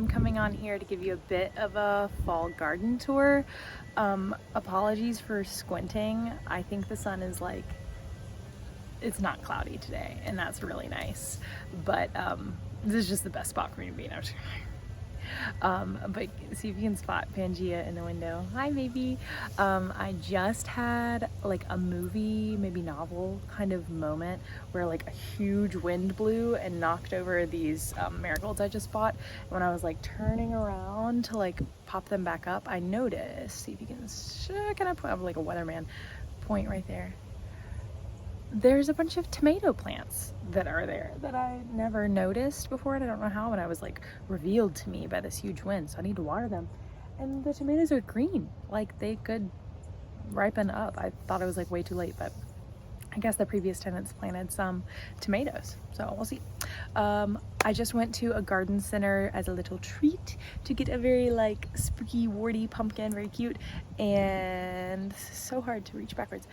I'm coming on here to give you a bit of a fall garden tour. Apologies for squinting. I think the sun is like, it's not cloudy today, and that's really nice. But this is just the best spot for me to be in. But see if you can spot Pangea in the window. Hi, baby. I just had like a movie, maybe novel kind of moment where like a huge wind blew and knocked over these marigolds I just bought. And when I was like turning around to like pop them back up, I noticed, see if you can I put up like a weatherman point right there? There's a bunch of tomato plants that are there that I never noticed before, and I don't know how, and I was like revealed to me by this huge wind, so I need to water them. And the tomatoes are green, like they could ripen up. I thought it was like way too late, but I guess the previous tenants planted some tomatoes, so we'll see. I just went to a garden center as a little treat to get a very like spooky, warty pumpkin, very cute, and so hard to reach backwards.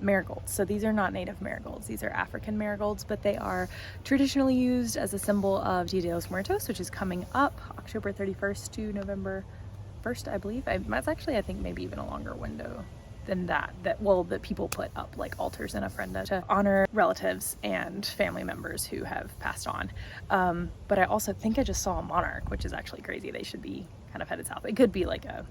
Marigolds. So these are not native marigolds, these are African marigolds, but they are traditionally used as a symbol of Dia de los Muertos, which is coming up October 31st to November 1st, I believe. That's actually, I think, maybe even a longer window than that people put up like altars and ofrenda to honor relatives and family members who have passed on. But I also think I just saw a monarch, which is actually crazy. They should be kind of headed south. It could be like a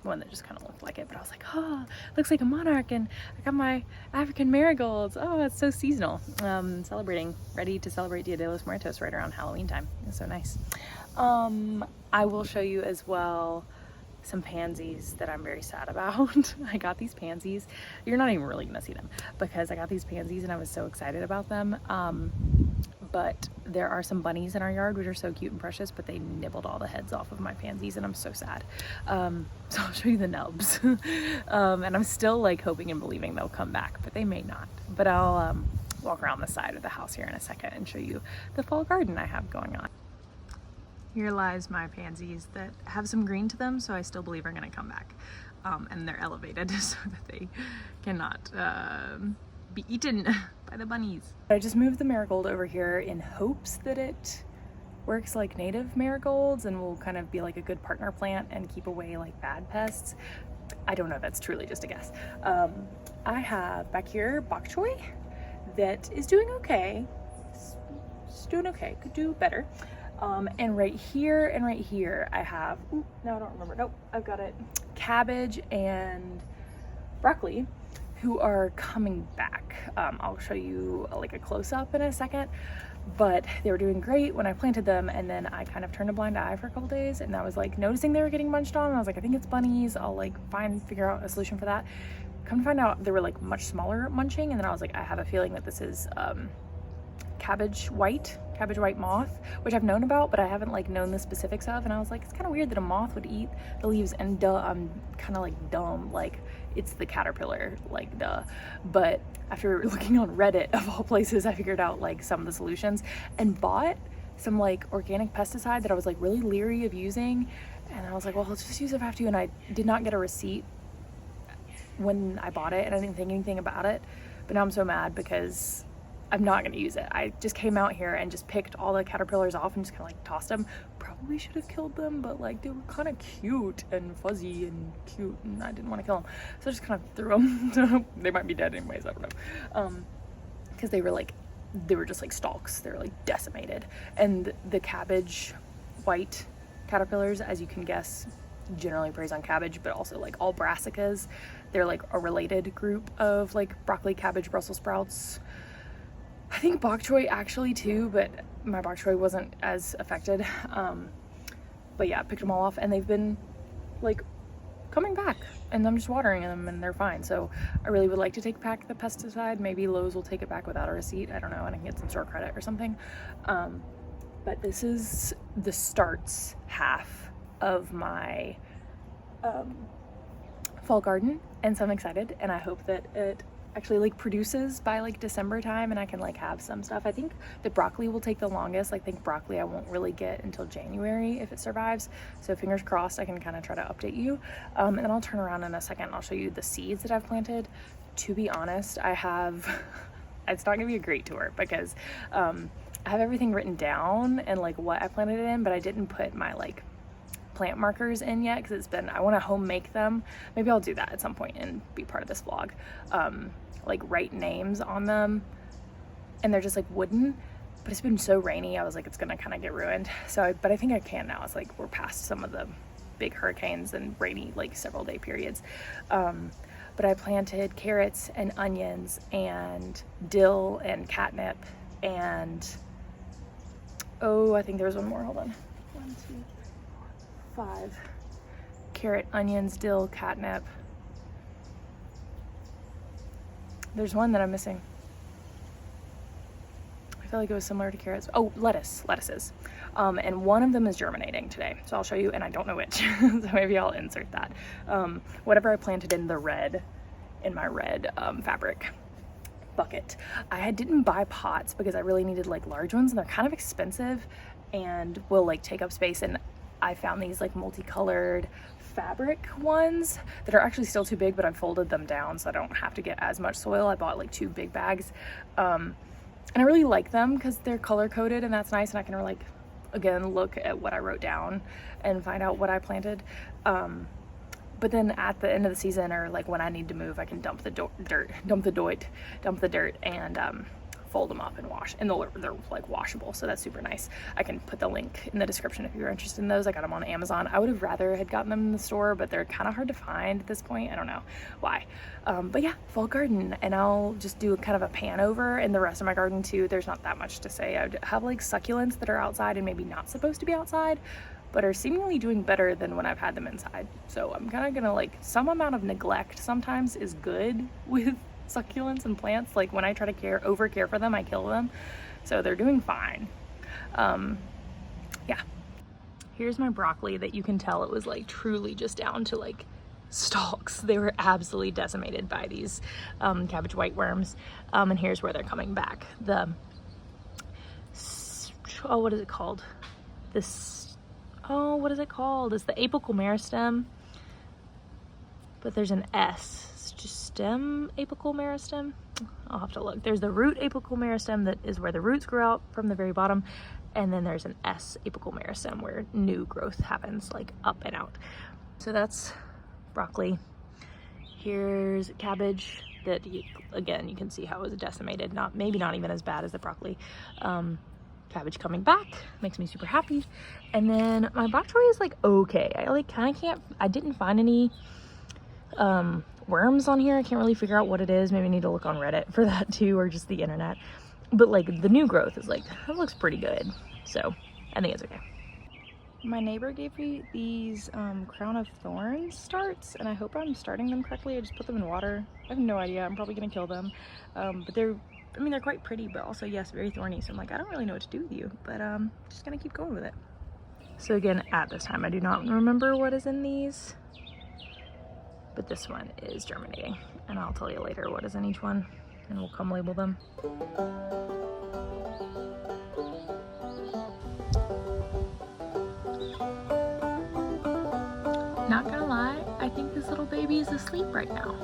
one that just kind of looked like it, but I was like, oh, looks like a monarch, and I got my African marigolds. Oh, it's so seasonal. Ready to celebrate Dia de los Muertos right around Halloween time. It's so nice. I will show you as well some pansies that I'm very sad about. I got these pansies. You're not even really gonna see them because I got these pansies and I was so excited about them. But there are some bunnies in our yard which are so cute and precious, but they nibbled all the heads off of my pansies and I'm so sad. So I'll show you the nubs. And I'm still like hoping and believing they'll come back, but they may not. But I'll walk around the side of the house here in a second and show you the fall garden I have going on. Here lies my pansies that have some green to them, so I still believe are gonna come back. And they're elevated so that they cannot be eaten by the bunnies. I just moved the marigold over here in hopes that it works like native marigolds and will kind of be like a good partner plant and keep away like bad pests. I don't know, that's truly just a guess. I have back here bok choy that is doing okay. It's doing okay, could do better. And right here I have, no, I don't remember. Nope, I've got it. Cabbage and broccoli, who are coming back. I'll show you like a close-up in a second, but they were doing great when I planted them, and then I kind of turned a blind eye for a couple days, and I was like noticing they were getting munched on, and I was like, I think it's bunnies. I'll like figure out a solution for that. Come to find out, they were like much smaller munching, and then I was like, I have a feeling that this is cabbage white moth, which I've known about, but I haven't like known the specifics of. And I was like, it's kind of weird that a moth would eat the leaves, and duh, I'm kind of like dumb, like it's the caterpillar, like duh. But after looking on Reddit of all places, I figured out like some of the solutions and bought some like organic pesticide that I was like really leery of using. And I was like, well, I'll just use it if I have to. And I did not get a receipt when I bought it, and I didn't think anything about it. But now I'm so mad because I'm not gonna use it. I just came out here and just picked all the caterpillars off and just kind of like tossed them. Probably should have killed them, but like they were kind of cute and fuzzy and cute, and I didn't want to kill them, so I just kind of threw them. They might be dead anyways, I don't know. Because they were just like stalks. They were like decimated. And the cabbage white caterpillars, as you can guess, generally preys on cabbage, but also like all brassicas. They're like a related group of like broccoli, cabbage, Brussels sprouts. I think bok choy actually too, but my bok choy wasn't as affected. But yeah, picked them all off, and they've been like coming back, and I'm just watering them and they're fine. So I really would like to take back the pesticide. Maybe Lowe's will take it back without a receipt. I don't know, and I can get some store credit or something. But this is the starts half of my fall garden, and so I'm excited, and I hope that it actually like produces by like December time and I can like have some stuff. I think the broccoli will take the longest. I think broccoli I won't really get until January if it survives, so fingers crossed. I can kind of try to update you, and then I'll turn around in a second and I'll show you the seeds that I've planted. To be honest, I have it's not gonna be a great tour because I I have everything written down and like what I planted it in, but I didn't put my like plant markers in yet because I want to home make them. Maybe I'll do that at some point and be part of this vlog. Like write names on them, and they're just like wooden, but it's been so rainy I was like it's gonna kind of get ruined. But I think I can now. It's like we're past some of the big hurricanes and rainy like several day periods. But I planted carrots and onions and dill and catnip and I think there was one more. Hold on. 1, 2, 3, 4, 5. Carrot, onions, dill, catnip. There's one that I'm missing. I feel like it was similar to carrots. Oh, lettuces. And one of them is germinating today. So I'll show you, and I don't know which. So maybe I'll insert that. Whatever I planted in my red fabric bucket. I didn't buy pots because I really needed like large ones, and they're kind of expensive and will like take up space. And I found these like multicolored fabric ones that are actually still too big, but I've folded them down so I don't have to get as much soil. I bought like 2 big bags. And I really like them because they're color coded, and that's nice. And I can like, again, look at what I wrote down and find out what I planted. But then at the end of the season, or like when I need to move, I can dump the dirt and fold them up and wash, and they're like washable, so that's super nice. I can put the link in the description if you're interested in those. I got them on Amazon. I would have rather had gotten them in the store, but they're kind of hard to find at this point. I don't know why. But yeah, fall garden, and I'll just do kind of a pan over in the rest of my garden too. There's not that much to say. I have like succulents that are outside and maybe not supposed to be outside, but are seemingly doing better than when I've had them inside. So I'm kind of gonna like, some amount of neglect sometimes is good with succulents and plants. Like when I try to over care for them, I kill them. So they're doing fine. Yeah. Here's my broccoli that you can tell it was like truly just down to like stalks. They were absolutely decimated by these cabbage whiteworms. And here's where they're coming back. What is it called? What is it called? It's the apical meristem, but there's an S. It's just stem apical meristem. I'll have to look. There's the root apical meristem, that is where the roots grow out from the very bottom, and then there's an S apical meristem where new growth happens, like up and out. So that's broccoli. Here's cabbage that again you can see how it was decimated. Maybe not even as bad as the broccoli. Cabbage coming back makes me super happy. And then my bok choy is like okay. I didn't find any worms on here. I can't really figure out what it is. Maybe I need to look on Reddit for that too, or just the internet. But like the new growth is like, it looks pretty good. So I think it's okay. My neighbor gave me these crown of thorns starts, and I hope I'm starting them correctly. I just put them in water. I have no idea. I'm probably gonna kill them. But they're quite pretty, but also, yes, very thorny. So I'm like, I don't really know what to do with you, but just gonna keep going with it. So again, at this time, I do not remember what is in these, but this one is germinating, and I'll tell you later what is in each one, and we'll come label them. Not gonna lie, I think this little baby is asleep right now.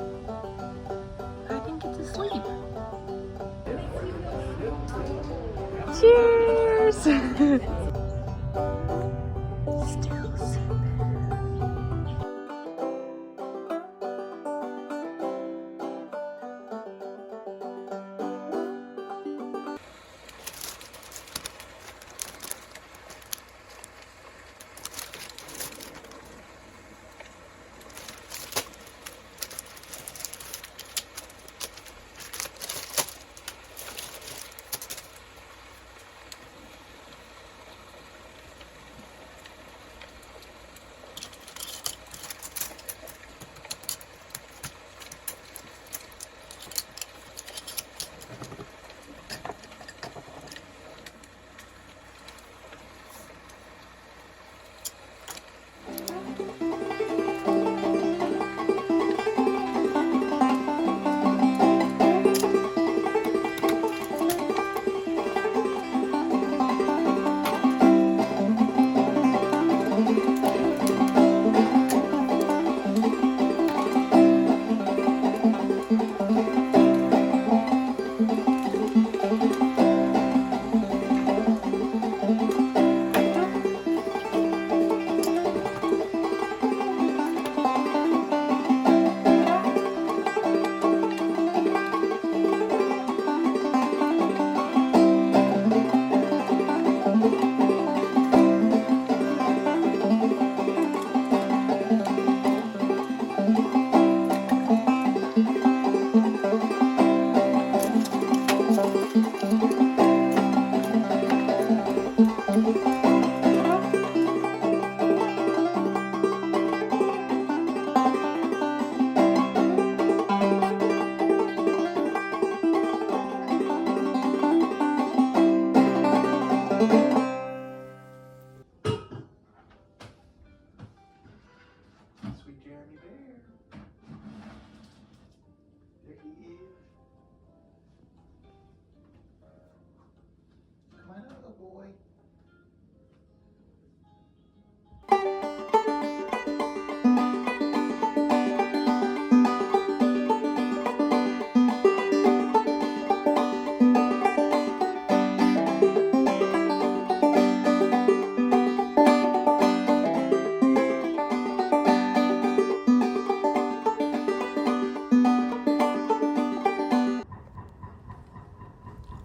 I think it's asleep. Cheers! Still sleeping.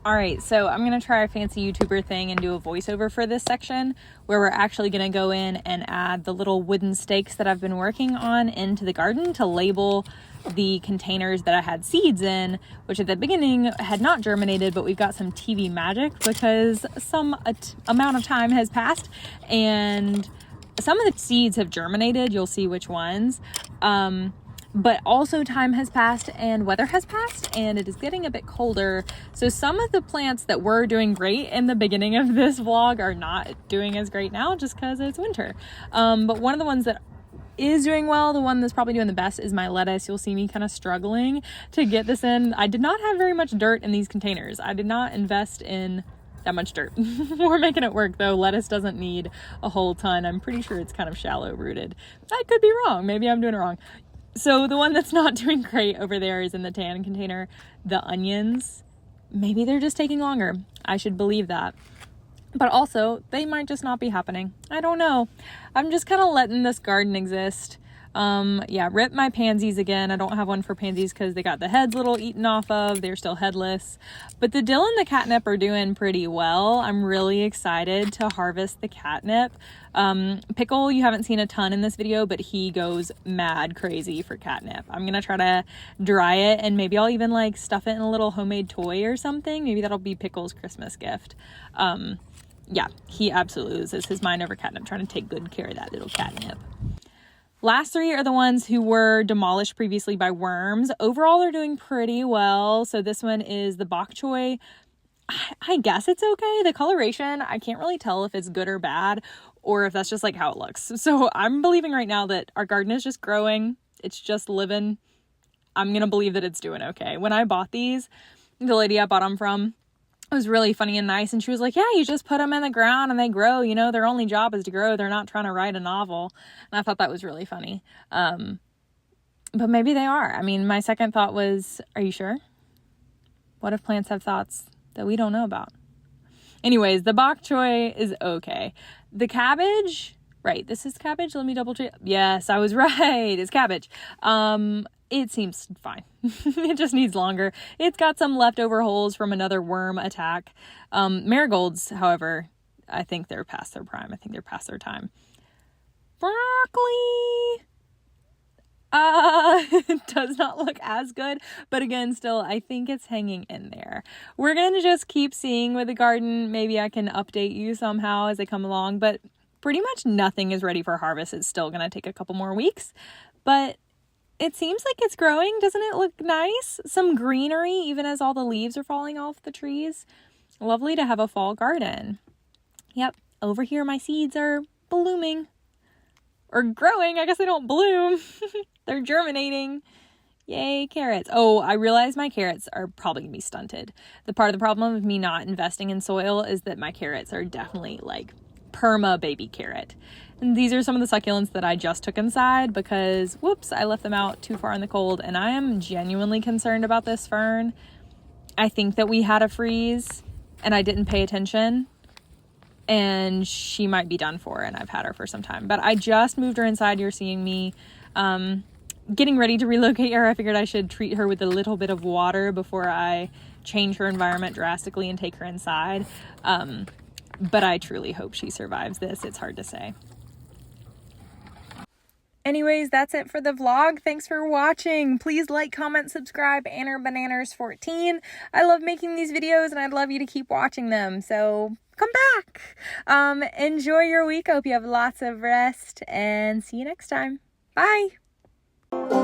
All right, so I'm going to try a fancy YouTuber thing and do a voiceover for this section where we're actually going to go in and add the little wooden stakes that I've been working on into the garden to label the containers that I had seeds in, which at the beginning had not germinated, but we've got some TV magic because some amount of time has passed and some of the seeds have germinated. You'll see which ones. But also time has passed and weather has passed and it is getting a bit colder. So some of the plants that were doing great in the beginning of this vlog are not doing as great now just because it's winter. But one of the ones that is doing well, the one that's probably doing the best, is my lettuce. You'll see me kind of struggling to get this in. I did not have very much dirt in these containers. I did not invest in that much dirt. We're making it work though. Lettuce doesn't need a whole ton. I'm pretty sure it's kind of shallow rooted. I could be wrong. Maybe I'm doing it wrong. So the one that's not doing great over there is in the tan container. The onions, maybe they're just taking longer. I should believe that. But also, they might just not be happening. I don't know. I'm just kind of letting this garden exist. Yeah, rip my pansies again. I don't have one for pansies because they got the heads a little eaten off of. They're still headless. But the dill and the catnip are doing pretty well. I'm really excited to harvest the catnip. Pickle, you haven't seen a ton in this video, but he goes mad crazy for catnip. I'm gonna try to dry it and maybe I'll even like stuff it in a little homemade toy or something. Maybe that'll be Pickle's Christmas gift. Yeah, he absolutely loses his mind over catnip, trying to take good care of that little catnip. Last three are the ones who were demolished previously by worms. Overall, they're doing pretty well. So this one is the bok choy. I guess it's okay. The coloration, I can't really tell if it's good or bad or if that's just like how it looks. So I'm believing right now that our garden is just growing. It's just living. I'm going to believe that it's doing okay. When I bought these, the lady I bought them from, it was really funny and nice. And she was like, yeah, you just put them in the ground and they grow. You know, their only job is to grow. They're not trying to write a novel. And I thought that was really funny. But maybe they are. I mean, my second thought was, are you sure? What if plants have thoughts that we don't know about? Anyways, the bok choy is okay. The cabbage, right, this is cabbage. Let me double check. Yes, I was right. It's cabbage. It seems fine. It just needs longer. It's got some leftover holes from another worm attack. Marigolds, however, I think they're past their prime. I think they're past their time. Broccoli does not look as good, but again, still, I think it's hanging in there. We're going to just keep seeing with the garden. Maybe I can update you somehow as they come along, but pretty much nothing is ready for harvest. It's still going to take a couple more weeks, but it seems like it's growing. Doesn't it look nice? Some greenery, even as all the leaves are falling off the trees. Lovely to have a fall garden. Yep, over here my seeds are blooming. Or growing. I guess they don't bloom. They're germinating. Yay, carrots. Oh, I realize my carrots are probably going to be stunted. The part of the problem of me not investing in soil is that my carrots are definitely like perma baby carrot. And these are some of the succulents that I just took inside because, whoops, I left them out too far in the cold. And I am genuinely concerned about this fern. I think that we had a freeze and I didn't pay attention. And she might be done for, and I've had her for some time. But I just moved her inside. You're seeing me getting ready to relocate her. I figured I should treat her with a little bit of water before I change her environment drastically and take her inside. But I truly hope she survives this. It's hard to say. Anyways, that's it for the vlog. Thanks for watching. Please like, comment, subscribe, bananers14. I love making these videos and I'd love you to keep watching them. So come back. Enjoy your week. I hope you have lots of rest and see you next time. Bye.